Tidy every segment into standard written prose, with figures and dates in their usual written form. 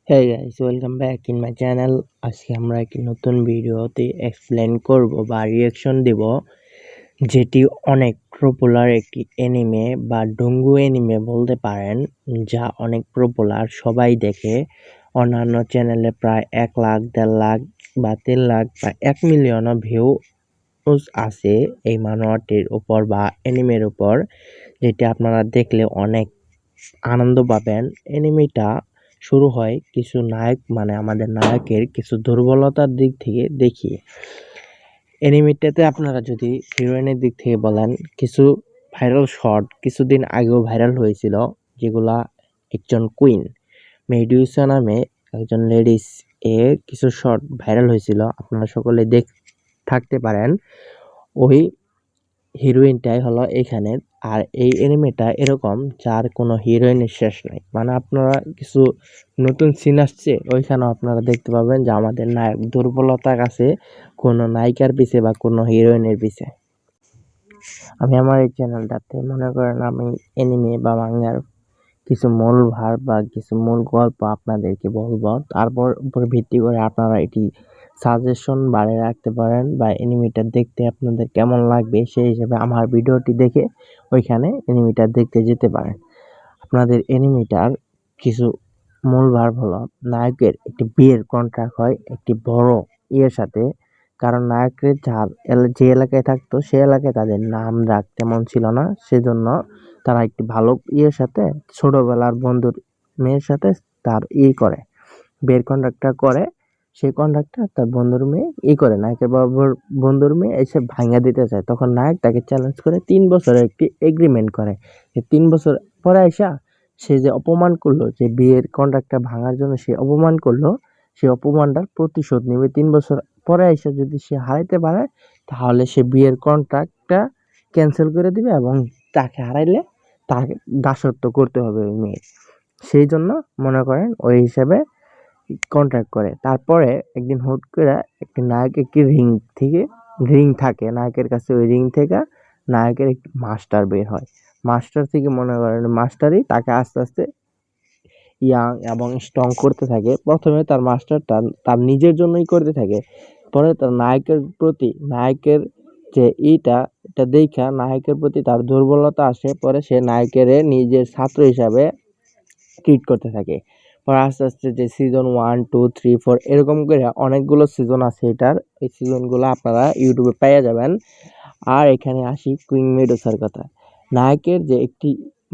Hey guys, welcome back in my channel. আজকে আমরা একটি নতুন ভিডিওতে এক্সপ্লেন করব বা রিঅ্যাকশন দেব যেটি অনেক পপুলার একটি অ্যানিমে বা ডঙ্গু অ্যানিমে বলতে পারেন, যা অনেক পপুলার, সবাই দেখে। অন্যান্য চ্যানেলে প্রায় 1 লাখ 1.5 লাখ বা 3 লাখ বা 1 মিলিয়নও ভিউজ আছে এই মানোয়াটির উপর বা অ্যানিমের উপর, যেটি আপনারা দেখলে অনেক আনন্দ পাবেন। অ্যানিমেটা শুরু হয় কিছু নায়ক মানে আমাদের নায়কের কিছু দুর্বলতার দিক থেকে দেখিয়ে। অ্যানিমেটাতে আপনারা যদি হিরোইনের দিক থেকে বলেন, কিছু ভাইরাল শট কিছুদিন আগেও ভাইরাল হয়েছিল, যেগুলা একজন কুইন মেডুসা নামে একজন লেডিস এর কিছু শট ভাইরাল হয়েছিল, আপনারা সকলে থাকতে পারেন। ওই হিরোইনটাই হলো এখানে। আর এই অ্যানিমেটা এরকম যার কোনো হিরোইনের শেষ নাই, মানে আপনারা কিছু নতুন সিন আসছে ওইখানেও আপনারা দেখতে পাবেন যে আমাদের নায়ক দুর্বলতা আছে কোনো নায়িকার পিছে বা কোনো হিরোইনের পিছে। আমি আমার এই চ্যানেলটাতে মনে করেন আমি অ্যানিমে বা মাঙ্গার কিছু মূল ভার বা কিছু মূল গল্প আপনাদেরকে বলবো, তারপর উপর ভিত্তি করে আপনারা এটি সাজেশন বাড়িয়ে রাখতে পারেন বা অ্যানিমেটা দেখতে আপনাদের কেমন লাগবে সেই হিসেবে আমার ভিডিওটি দেখে ওইখানে অ্যানিমেটা দেখতে যেতে পারেন। আপনাদের অ্যানিমেটার কিছু মূল ভার হলো, নায়কের একটি বিয়ের কন্ট্রাক্ট হয় একটি বড় ইয়ের সাথে, কারণ নায়কের যে এলাকায় থাকতো সেই এলাকায় তাদের নাম ডাক তেমন ছিল না, সেজন্য তারা একটি ভালো ইয়ের সাথে ছোটবেলার বন্ধুর মেয়ের সাথে তার করে বিয়ের কন্ট্রাক্টটা করে। সেই কন্ট্রাক্টটা তার বন্ধুর মেয়ে করে, নায়কের বাবুর বন্ধুর মেয়ে এসে ভাঙা দিতে চায়, তখন নায়ক তাকে চ্যালেঞ্জ করে 3 বছরের একটি এগ্রিমেন্ট করে। 3 বছর পরে আইসা সে যে অপমান করলো, যে বিয়ের কন্ট্রাক্টটা ভাঙার জন্য সে অপমান করলো, সেই অপমানটার প্রতিশোধ নেবে। 3 বছর পরে আইসা যদি সে হারাইতে পারে তাহলে সে বিয়ের কন্ট্রাক্টটা ক্যান্সেল করে দিবে এবং তাকে হারাইলে তাকে দাসত্ব করতে হবে ওই মেয়ে। সেই জন্য মনে করেন ওই হিসাবে কন্ট্রাক্ট করে। তারপরে একদিন হুট করে একটি নায়ক একটি রিং থাকে নায়কের কাছে, ওই রিং থেকে নায়কের একটি মাস্টার বের হয়। মাস্টার থেকে মনে করেন মাস্টারই তাকে আস্তে আস্তে ইয়াং এবং স্ট্রং করতে থাকে। প্রথমে তার মাস্টার তার নিজের জন্যই করতে থাকে, পরে তার নায়কের যে এটা দেখা নায়কের প্রতি তার দুর্বলতা আসে, পরে সে নায়কের নিজের ছাত্র হিসাবে ট্রিট করতে থাকে। পরে আস্তে আস্তে যে সিজন 1, 2, 3, 4 এরকম করে অনেকগুলো সিজন আছে এটার, এই সিজনগুলো আপনারা ইউটিউবে পেয়ে যাবেন। আর এখানে আসি কুইন মেডুসার কথা। নায়কের যে একটি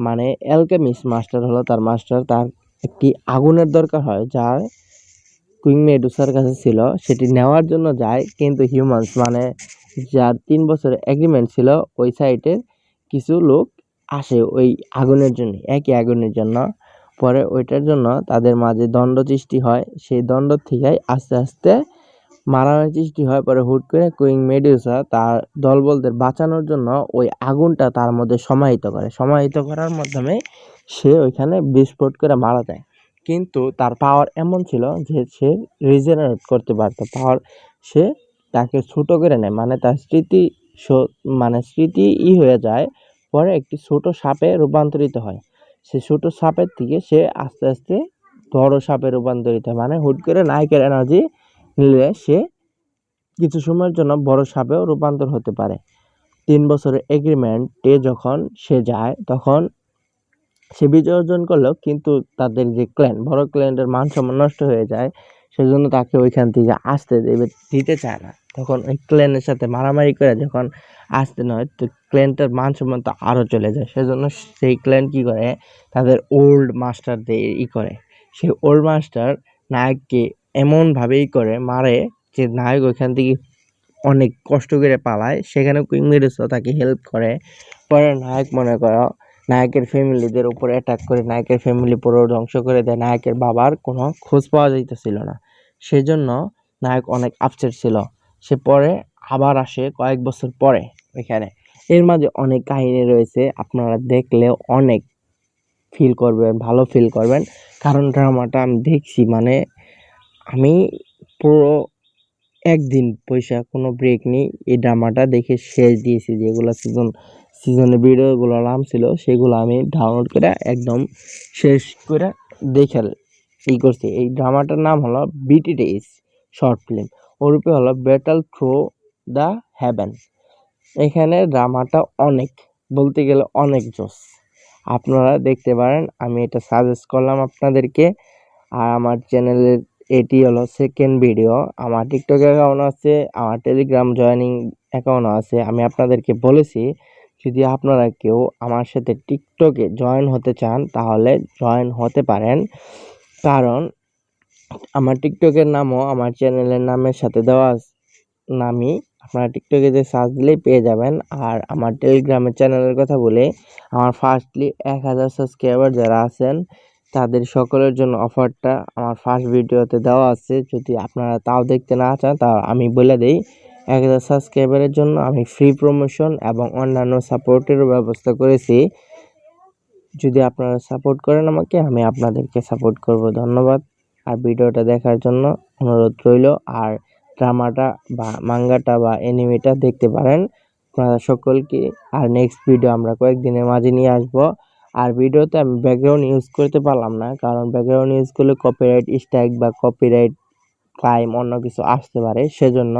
মানে অ্যালকেমিস্ট মাস্টার হলো তার মাস্টার, তার একটি আগুনের দরকার হয়, যার কুইন মেডুসার কাছে ছিল, সেটি নেওয়ার জন্য যায়, কিন্তু হিউম্যানস মানে যার 3 বছরের এগ্রিমেন্ট ছিল ওই সাইটের কিছু লোক আসে ওই আগুনের জন্য, একই আগুনের জন্য। পরে ওইটার জন্য তাদের মাঝে দ্বন্দ্ব সৃষ্টি হয়, সেই দ্বন্দ্ব থেকেই আস্তে আস্তে মারামারি সৃষ্টি হয়। পরে হুট করে কুইন মেডুসা তার দলবলদের বাঁচানোর জন্য ওই আগুনটা তার মধ্যে সমাহিত করার মাধ্যমে সে ওইখানে বিস্ফোট করে মারা যায়। কিন্তু তার পাওয়ার এমন ছিল যে সে রিজেনারেট করতে পারতো পাওয়ার, সে তাকে ছোট করে নেয়, মানে তার স্মৃতি হয়ে যায়। পরে একটি ছোট সাপে রূপান্তরিত হয়, সে ছোট সাপের থেকে সে আস্তে আস্তে বড় সাপে রূপান্তরিত হয়, মানে হুট করে নায়কের এনার্জি নিলে সে কিছু সময়ের জন্য বড় সাপেও রূপান্তর হতে পারে। 3 বছরের এগ্রিমেন্টে যখন সে যায় তখন সে বিজয় অর্জন করলো, কিন্তু তাদের যে বড় ক্ল্যানের মান সম্মান নষ্ট হয়ে যায়, সেজন্য তাকে ওইখান থেকে আসতে দিতে চায় না। তখন ওই ক্ল্যানের সাথে মারামারি করে যখন আসতে নয়, তো ক্ল্যানটার মান সম্মান তো আরও চলে যায়, সেজন্য সেই ক্ল্যান কি করে, তাদের ওল্ড মাস্টারদের করে। সেই ওল্ড মাস্টার নায়ককে এমনভাবেই করে মারে যে নায়ক ওইখান থেকে অনেক কষ্ট করে পালায়, সেখানে কুইন মেডুসা তাকে হেল্প করে। পরে নায়ক মনে করো নায়কের ফ্যামিলিদের উপরে অ্যাটাক করে নায়কের ফ্যামিলি পুরো ধ্বংস করে দেয়, নায়কের বাবার কোনো খোঁজ পাওয়া যাইতেছিল না, সেজন্য নায়ক অনেক আপসেট ছিল। সে পরে আবার আসে কয়েক বছর পরে এখানে। এর মাঝে অনেক কাহিনী রয়েছে, আপনারা দেখলে অনেক ভালো ফিল করবেন, কারণ ড্রামাটা আমি দেখছি, মানে আমি পুরো একদিন পয়সা কোনো ব্রেক নেই এই ড্রামাটা দেখে শেষ দিয়েছি। যেগুলো সিজনের ভিডিওগুলো নাম ছিল সেগুলো আমি ডাউনলোড করে একদম শেষ করে দেখে করছি। এই ড্রামাটার নাম হলো বিটিডিএস শর্ট ফিল্ম, ওরূপে হলো ব্যাটল থ্রু দ্য হেভেন। এখানে ড্রামাটা অনেক, বলতে গেলে অনেক জোস, আপনারা দেখতে পারেন। আমি এটা সাজেস্ট করলাম আপনাদেরকে। আর আমার চ্যানেলের এটি হলো সেকেন্ড ভিডিও। আমার টিকটক অ্যাকাউন্ট আছে, আমার টেলিগ্রাম জয়েনিং অ্যাকাউন্ট আছে। আমি আপনাদেরকে বলেছি যদি আপনারা কেউ আমার সাথে টিকটকে জয়েন হতে চান তাহলে জয়েন হতে পারেন, কারণ আমার টিকটকের নামও আমার চ্যানেলের নামের সাথে দেওয়া নামই, আপনারা টিকটকে যে সার্চ দিলেই পেয়ে যাবেন। আর আমার টেলিগ্রামের চ্যানেলের কথা বলে, আমার ফার্স্টলি 1000 সাবস্ক্রাইবার যারা আছেন তাদের সকলের জন্য অফারটা আমার ফার্স্ট ভিডিওতে দেওয়া আছে। যদি আপনারা তাও দেখতে না চান তা আমি বলে দিই, 1000 সাবস্ক্রাইবারের জন্য আমি ফ্রি প্রমোশন এবং অন্যান্য সাপোর্টেরও ব্যবস্থা করেছি। যদি আপনারা সাপোর্ট করেন আমাকে, আমি আপনাদেরকে সাপোর্ট করব। ধন্যবাদ। আর ভিডিওটা দেখার জন্য অনুরোধ রইল। আর ড্রামাটা বা মাঙ্গাটা বা অ্যানিমেটা দেখতে পারেন আপনারা সকলকে। আর নেক্সট ভিডিও আমরা কয়েকদিনের মাঝে নিয়ে আসব। আর ভিডিওতে আমি ব্যাকগ্রাউন্ড ইউজ করতে পারলাম না, কারণ ব্যাকগ্রাউন্ড ইউজ করলে কপিরাইট স্ট্রাইক বা কপিরাইট ক্লাইম অন্য কিছু আসতে পারে, সেজন্য